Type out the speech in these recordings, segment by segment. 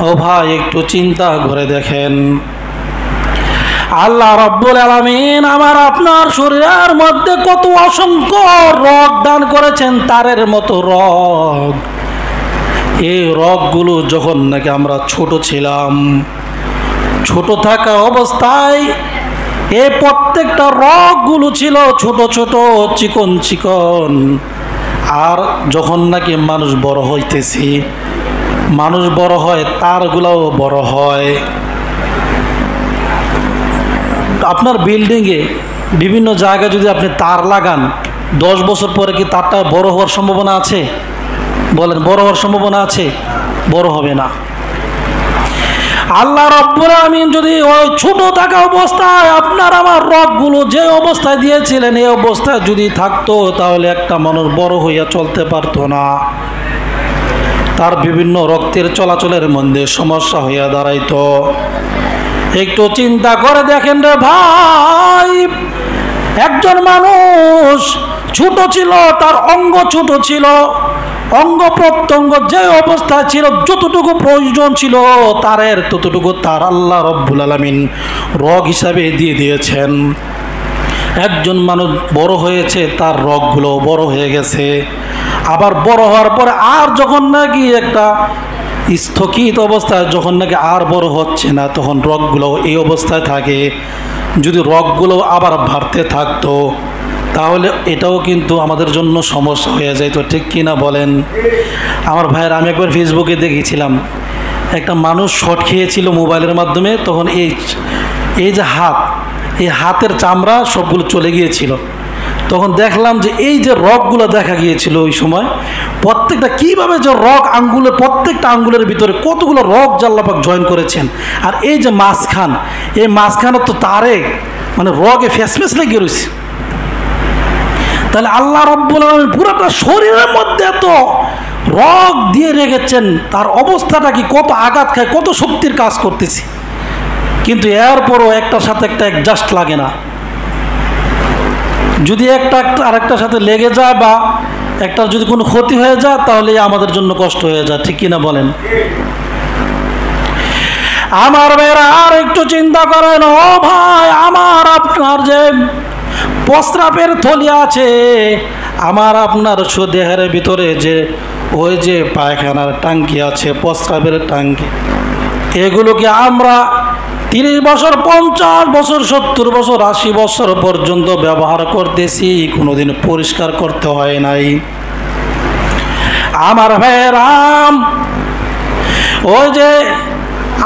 ও ভাই একটু চিন্তা করে দেখেন, আল্লাহ রাব্বুল আলামিন আমার আপনার শরীরের মধ্যে কত অসংখ্য রগ দান করেছেন, তারের মতো রগ। এই রগগুলো যখন নাকি আমরা ছোট ছিলাম, ছোট থাকা অবস্থায় এই প্রত্যেকটা রগগুলো ছিল ছোট ছোট, চিকন চিকন। আর যখন নাকি মানুষ বড় হইতেছি, মানুষ বড় হয়, তারগুলোও বড় হয়। আপনার বিল্ডিংয়ে বিভিন্ন জায়গায় যদি আপনি তার লাগান, 10 বছর পরে কি তারটা বড় হওয়ার সম্ভাবনা আছে? বলেন, বড় হওয়ার সম্ভাবনা আছে? বড় হবে না। আল্লাহ রাব্বুল আলামিন যদি ওই ছোট থাকা অবস্থায় আপনার আমার রগগুলো যে অবস্থায় দিয়েছিলেন, এই অবস্থায় যদি থাকতো, তাহলে একটা মানুষ বড় হইয়া চলতে পারতো না। তার বিভিন্ন রক্তের চলাচলের মধ্যে সমস্যা হইয়া দাঁড়াইতো। একটু চিন্তা করে দেখেন রে ভাই, একজন মানুষ ছোট ছিল, তার অঙ্গ ছোট ছিল, অঙ্গ প্রত্যঙ্গ যে অবস্থায় ছিল, যতটুকু প্রয়োজন ছিল তারের ততটুকু তার আল্লাহ রাব্বুল আলামিন রগ হিসাবে দিয়ে দিয়েছেন। একজন মানুষ বড় হয়েছে, তার রগগুলো বড় হয়ে গেছে। আবার বড় হওয়ার পরে আর যখন নাকি একটা স্থগিত অবস্থায়, যখন নাকি আর বড় হচ্ছে না, তখন রগগুলো এই অবস্থায় থাকে। যদি রগগুলো আবার বাড়তে থাকতো, তাহলে এটাও কিন্তু আমাদের জন্য সমস্যা হয়ে যেত, ঠিক কিনা বলেন? আমার ভাইয়ের, আমি একবার ফেসবুকে দেখেছিলাম, একটা মানুষ শর্ট খেয়েছিল মোবাইলের মাধ্যমে, তখন এই যে এই হাতের চামড়া সবগুলো চলে গিয়েছিল। তখন দেখলাম যে এই যে রগগুলো দেখা গিয়েছিল ওই সময়, প্রত্যেকটা কীভাবে যে রগ আঙ্গুলের, প্রত্যেকটা আঙ্গুলের ভিতরে কতগুলো রগ আল্লাহ পাক জয়েন করেছেন। আর এই যে মাঝখান, এই মাঝখানে তো তারে মানে রগে ফেসফেস লেগে রয়েছে। তাহলে আল্লাহ রাব্বুল আলামিন পুরোটা শরীরের মধ্যে এত রগ দিয়ে রেখেছেন, তার অবস্থাটা কি কত আঘাত খায়, কত শক্তির কাজ করতেছি, কিন্তু এরপরও একটার সাথে একটা অ্যাডজাস্ট লাগে না। যদি একটা আরেকটার সাথে লেগে যায় বা একটার যদি কোনো ক্ষতি হয়ে যায়, তাহলে আমাদের জন্য কষ্ট হয়ে যায়, ঠিক কিনা বলেন? আমার ভাইরা আর একটু চিন্তা করেন, ও ভাই আমার আপনার যে প্রস্রাবের থলি আছে, আমার আপনার দেহের ভিতরে যে ওই যে পায়খানার ট্যাঙ্কি আছে, প্রস্রাবের ট্যাঙ্কি, এগুলোকে আমরা 30 বছর, 50 বছর, 70 বছর, 80 বছর পর্যন্ত ব্যবহার করতেছি, কোনোদিন পরিষ্কার করতে হয় নাই। আমার ভাইরাম, ওই যে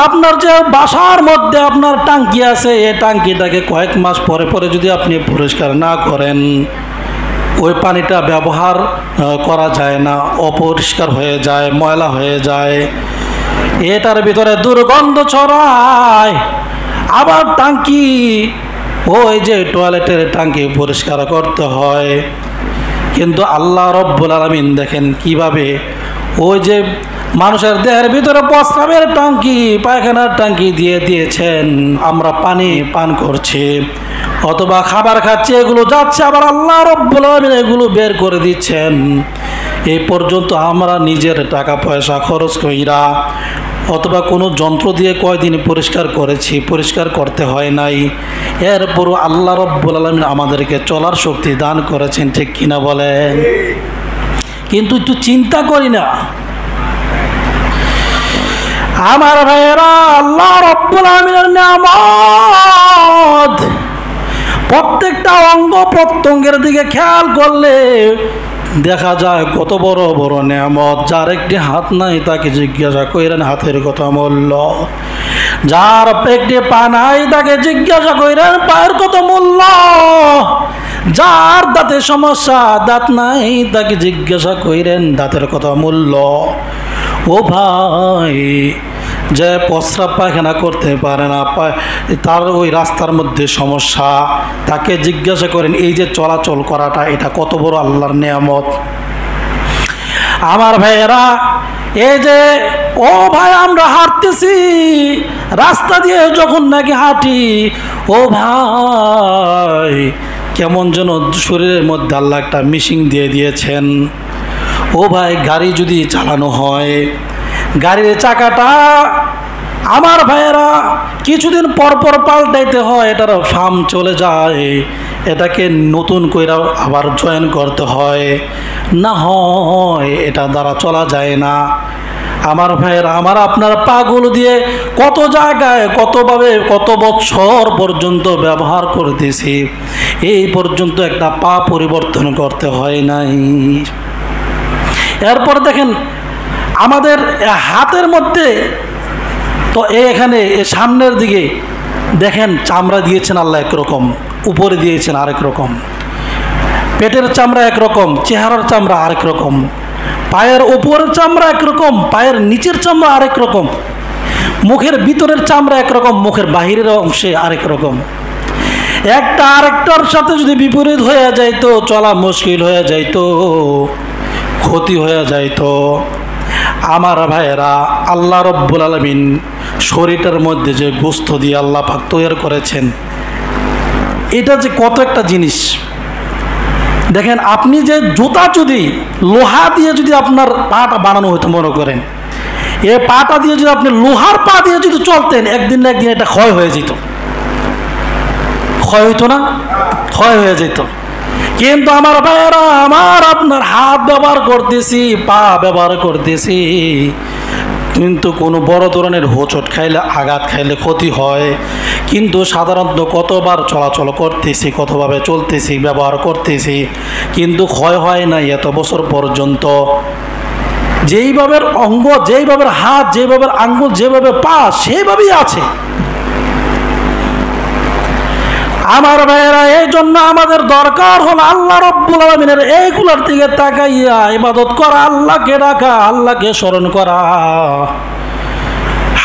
আপনার যে বাসার মধ্যে আপনার ট্যাঙ্কি আছে, এই ট্যাঙ্কিটাকে কয়েক মাস পরে পরে যদি আপনি পরিষ্কার না করেন, ওই পানিটা ব্যবহার করা যায় না, অপরিষ্কার হয়ে যায়, ময়লা হয়ে যায়, এটার ভিতরে দুর্গন্ধ ছড়ায়। আবার ট্যাঙ্কি, ওই যে টয়লেটের ট্যাঙ্কি পরিষ্কার করতে হয়। কিন্তু আল্লাহ রাব্বুল আলামিন দেখেন কিভাবে ওই যে মানুষের দেহের ভিতরে প্রস্রাবের ট্যাঙ্কি, পায়খানার ট্যাঙ্কি দিয়ে দিয়েছেন। আমরা পানি পান করছি অথবা খাবার খাচ্ছি, এগুলো যাচ্ছে, আবার আল্লাহ রাব্বুল আলামিন এগুলো বের করে দিচ্ছেন। এই পর্যন্ত আমরা নিজের টাকা পয়সা খরচ কইরা অথবা কোনো যন্ত্র দিয়ে কয়দিন পরিষ্কার করেছি, পরিষ্কার করতে হয় নাই। এরপরও আল্লাহ রাব্বুল আলামিন আমাদেরকে চলার শক্তি দান করেছেন, ঠিক কিনা বলেন? কিন্তু একটু চিন্তা করি না আমার ভাইয়েরা, আল্লাহ রাব্বুল আলামিনের নিয়ামত, প্রত্যেকটা অঙ্গ প্রত্যঙ্গের দিকে খেয়াল করলে দেখা যায় কত বড় বড় নিয়ামত। যার একটি হাত নাই তাকে জিজ্ঞাসা করেন হাতের কত মূল্য, যার একটি পা নাই তাকে জিজ্ঞাসা করেন পায়ের কত মূল্য, যার দাঁতের সমস্যা, দাঁত নাই তাকে জিজ্ঞাসা করেন দাঁতের কত মূল্য। ও ভাই, যে প্রস্রাব পায়খানা করতে পারে না, তার ওই রাস্তার মধ্যে সমস্যা, তাকে জিজ্ঞাসা করেন এই যে চলাচল করাটা, এটা কত বড় আল্লাহর নিয়ামত। আমার ভাইয়েরা, এই যে ও ভাই আমরা হাঁটতেছি রাস্তা দিয়ে, যখন নাকি হাঁটি, ও ভাই কেমন যেন শরীরের মধ্যে আল্লাহ একটা মিশিং দিয়ে দিয়েছেন। ও ভাই, গাড়ি যদি চালানো হয়, গাড়ির চাকাটা আমার ভাইয়েরা কিছুদিন পর পর পাল্টাইতে হয়, এটার ফার্ম চলে যায়, এটাকে নতুন করে আবার জয়েন করতে হয়, না হয় এটা দ্বারা চলা যায় না। আমার ভাইয়েরা, আমার আপনার পাগুলো দিয়ে কত জায়গায় কতভাবে কত বছর পর্যন্ত ব্যবহার করতেছি, এই পর্যন্ত একটা পা পরিবর্তন করতে হয় নাই। এরপর দেখেন আমাদের হাতের মধ্যে তো এখানে সামনের দিকে দেখেন চামড়া দিয়েছেন আল্লাহ একরকম, উপরে দিয়েছেন আরেক রকম, পেটের চামড়া একরকম, চেহারার চামড়া আরেক রকম, পায়ের উপরের চামড়া একরকম, পায়ের নিচের চামড়া আরেক রকম, মুখের ভিতরের চামড়া একরকম, মুখের বাহিরের অংশে আরেক রকম। একটা আরেকটার সাথে যদি বিপরীত হয়ে যাইতো চলা মুশকিল হয়ে যাইতো, ক্ষতি হয়ে যাইতো। আমার ভাইয়েরা, আল্লাহ রব্বুল আলামিন শরীরের মধ্যে যে গোস্ত দিয়ে আল্লাহ পাক তৈরি করেছেন, এটা যে কত একটা জিনিস। দেখেন আপনি যে জুতা যদি লোহা দিয়ে যদি আপনার পাটা বানানো হতো, মনে করেন এ পাটা দিয়ে যদি আপনি লোহার পা দিয়ে যদি চলতেন, একদিন না একদিন এটা ক্ষয় হয়ে যেত, ক্ষয় হইতো না? ক্ষয় হয়ে যেত। কিন্তু আমার ভাইয়েরা, আমার আপনার হাত ব্যবহার করতেছি, পা ব্যবহার করতেছি, কিন্তু কোনো বড় ধরনের হোঁচট খাইলে, আঘাত খাইলে ক্ষতি হয়, কিন্তু সাধারণত কতবার চলাচল করতেছি, কতভাবে চলতেছি, ব্যবহার করতেছি, কিন্তু ক্ষয় হয় না এত বছর পর্যন্ত। যেইভাবে অঙ্গ, যেইভাবে হাত, যেভাবে আঙ্গুল, যেভাবে পা, সেইভাবেই আছে। আমার ভাইয়েরা, এই জন্য আমাদের দরকার হল আল্লাহ রব্বুল আলামিনের এইগুলোর দিকে তাকাইয়া ইবাদত করা, আল্লাহকে ডাকা, আল্লাহকে স্মরণ করা।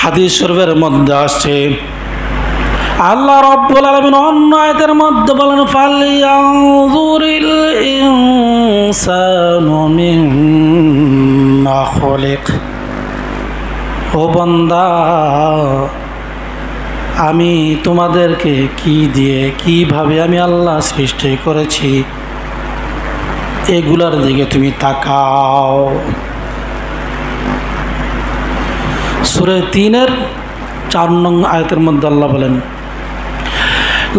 হাদিস শরীফের মধ্যে আসছে আল্লাহ রব্বুল আলামিন অন্য আয়াতের মধ্যে বলেন, ফালইয়ানজুরিল ইনসানু মিম্মা খুলিক। ও বান্দা, আমি তোমাদেরকে কি দিয়ে, কিভাবে আমি আল্লাহ সৃষ্টি করেছি, এগুলার দিকে তুমি তাকাও। সূরা ৩-এর ৪ নং আয়াতের মধ্যে আল্লাহ বলেন,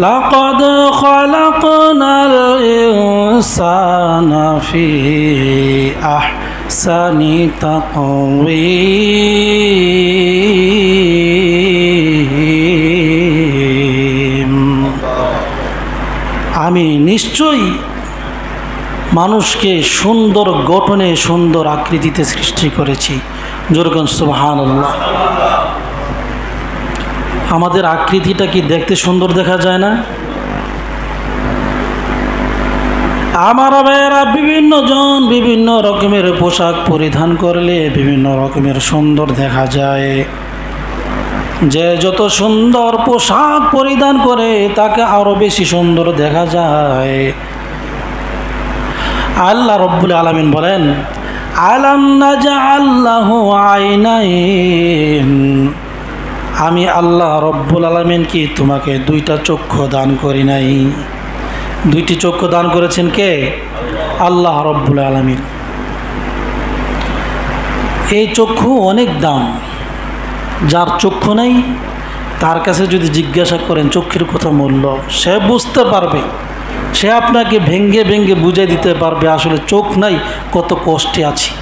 লাকাদ খালাকনাল ইনসানা ফি আহসানি তাকওয়ীম। আমি নিশ্চয়ই মানুষকে সুন্দর গঠনে, সুন্দর আকৃতিতে সৃষ্টি করেছি। যেরকম সুবহানাল্লাহ। আমাদের আকৃতিটা কি দেখতে সুন্দর দেখা যায় না? আমার ভাইয়েরা, বিভিন্ন জন বিভিন্ন রকমের পোশাক পরিধান করলে বিভিন্ন রকমের সুন্দর দেখা যায়। যে যত সুন্দর পোশাক পরিধান করে তাকে আরো বেশি সুন্দর দেখা যায়। আল্লাহ রব্বুল আলামিন বলেন, আলাম নাজআল লাহু আইনাইন। আমি আল্লাহ রব্বুল আলামিন কি তোমাকে দুইটা চক্ষু দান করি নাই? দুইটি চক্ষু দান করেছেন কে? আল্লাহ রব্বুল আলামিন। এই চক্ষু অনেক দাম। যার চক্ষু নাই তার কাছে যদি জিজ্ঞাসা করেন চক্ষুর কথা মূল্য, সে বুঝতে পারবে, সে আপনাকে ভেঙ্গে ভেঙ্গে বুঝিয়ে দিতে পারবে আসলে চোখ নাই, কত কষ্টে আছি।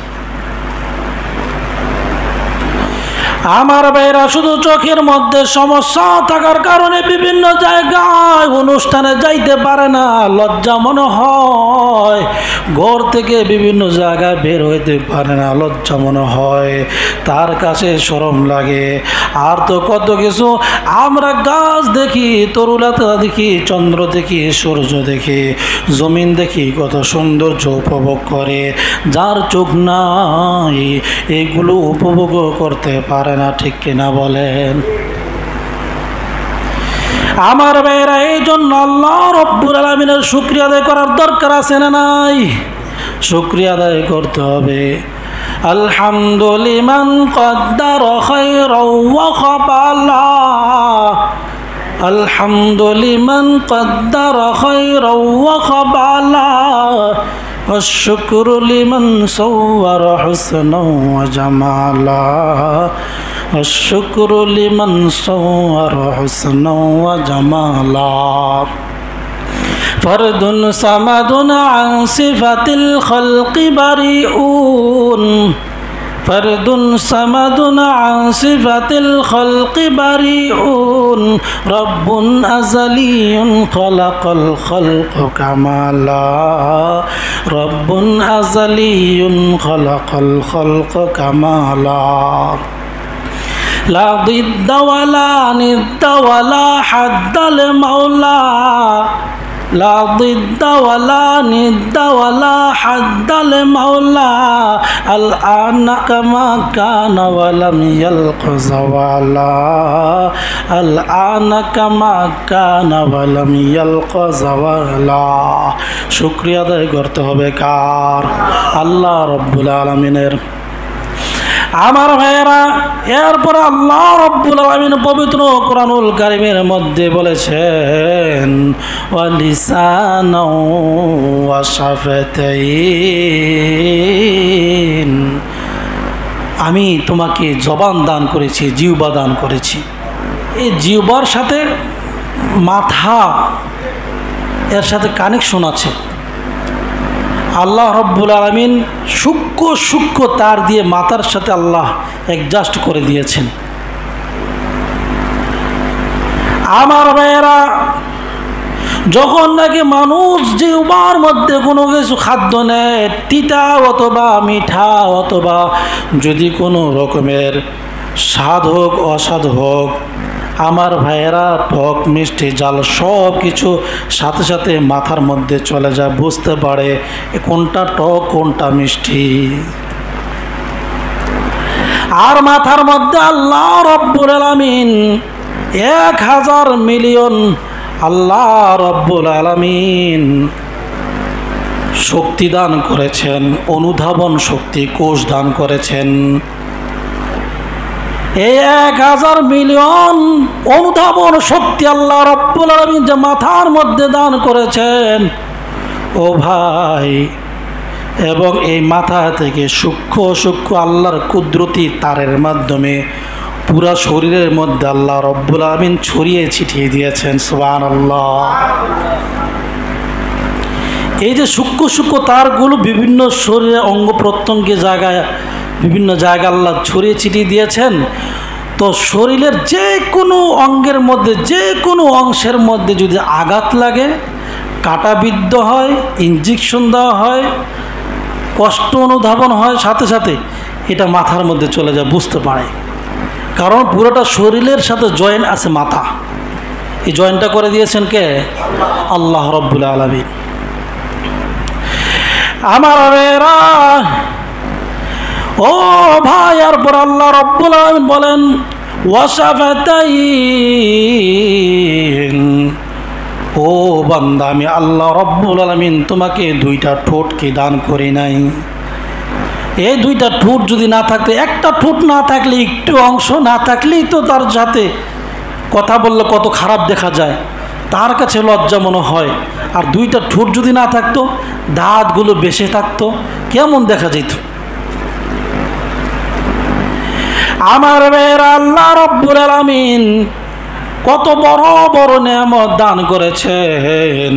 আমার ভাইরা, শুধু চোখের মধ্যে সমস্যা থাকার কারণে বিভিন্ন জায়গায় অনুষ্ঠানে যাইতে পারে না, লজ্জা মনে হয়। ঘর থেকে বিভিন্ন জায়গায় বের হইতে পারে না, লজ্জা মনে হয়, তার কাছে শরম লাগে। আর তো কত কিছু, আমরা গাছ দেখি, তরুলতা দেখি, চন্দ্র দেখি, সূর্য দেখি, জমিন দেখি, কত সৌন্দর্য উপভোগ করে। যার চোখ নাই এগুলো উপভোগ করতে পারে না, ঠিক কিনা বলেন? আমার ভাইরা, এই জন্য আল্লাহ রব্বুল আলামিনের শুকরিয়া আদায় করার দরকার আছে না নাই? শুকরিয়া আদায় করতে হবে। আলহামদুলিমান কদ্দার খায়রাও ওয়া খাবালা, আলহামদুলিমান কদ্দার খায়রাও ওয়া খাবালা, والشكر لمن صور حسنا وجمالا والشكر لمن صور حسنا وجمالا فرد صمد عن صفة الخلق بريئون فرد صمد عن صفة الخلق بريئون رب أزلي خلق الخلق كمالا رب أزلي خلق الخلق كمالا لا ضد ولا ند ولا حد المولى لا ضد ولا ند ولا حد المولى الآن كما كان ولم يلق زوالا الآن كما كان ولم يلق زوالا শুকরিয়া আদায় করতে হবে কার? আল্লাহ রব্বুল আলামিনের। আমার ভাইয়েরা, এরপরে আল্লাহ রব্বুল আলামিন পবিত্র কোরআনুল কারীমের মধ্যে বলেছেন ওয়ালিসানা ওয়া শাফাতাইন, আমি তোমাকে জবান দান করেছি, জিহ্বা দান করেছি। এই জিহ্বার সাথে মাথা, এর সাথে কানেকশন আছে। আল্লাহ রব্বুল আলামিন সূক্ষ্ম সূক্ষ্ম তার দিয়ে মাথার সাথে আল্লাহ অ্যাডজাস্ট করে দিয়েছেন। আমার ভাইয়েরা, যখন নাকি মানুষ জিহ্বার মধ্যে কোনো কিছু খাদ্য নেয়, তিতা অথবা মিঠা অথবা যদি কোনো রকমের স্বাদ হোক অস্বাদ হোক, আমার ভাইয়েরা টক মিষ্টি জাল সব কিছু সাথে সাথে মাথার মধ্যে চলে যায়, বুঝতে পারে কোনটা টক কোনটা মিষ্টি। আর মাথার মধ্যে আল্লাহ রব্বুল আলামিন 1000 মিলিয়ন আল্লাহ রব্বুল আলামিন শক্তি দান করেছেন, অনুধাবন শক্তি কোষ দান করেছেন। এই 1000 মিলিয়ন অনুধাবন শক্তি আল্লাহ রব্বুল আলামিন যে মাথার মধ্যে দান করেছেন ও ভাই, এবং এই মাথা থেকে সূক্ষ্ম সূক্ষ্ম আল্লাহর কুদরতি তারের মাধ্যমে পুরা শরীরের মধ্যে আল্লাহ রব্বুল আলামিন ছড়িয়ে ছিটিয়ে দিয়েছেন। সুবহানাল্লাহ। এই যে সূক্ষ্ম সূক্ষ্ম তারগুলো বিভিন্ন শরীরে অঙ্গ প্রত্যঙ্গের জায়গায় বিভিন্ন জায়গায় আল্লাহ ছড়িয়ে ছিটিয়ে দিয়েছেন। তো শরীরের যে কোনো অঙ্গের মধ্যে যে কোনো অংশের মধ্যে যদি আঘাত লাগে, কাটাবিদ্ধ হয়, ইঞ্জেকশন দেওয়া হয়, কষ্ট অনুধাবন হয়, সাথে সাথে এটা মাথার মধ্যে চলে যায়, বুঝতে পারে। কারণ পুরোটা শরীরের সাথে জয়েন্ট আছে মাথা। এই জয়েন্টটা করে দিয়েছেন কে? আল্লাহ রব্বুল আলামিন। আমার ভাইয়েরা, ও ভাই, এরপর আল্লাহ রব্বুল আলামিন বলেন ওয়াশাফাতাইন, ও বান্দা, আমি আল্লাহ রব্বুল আলামিন তোমাকে 2টা ঠোঁটকে দান করি নাই। এই 2টা ঠোঁট যদি না থাকতো, একটা ঠোঁট না থাকলে, একটু অংশ না থাকলেই তো তার সাথে কথা বললে কত খারাপ দেখা যায়, তার কাছে লজ্জা মনে হয়। আর 2টা ঠোঁট যদি না থাকতো, দাঁতগুলো বেশি থাকতো, কেমন দেখা যেত। আমার ভাইয়েরা, আল্লাহ রব্বুল আলামিন কত বড় বড় নেয়ামত দান করেছেন।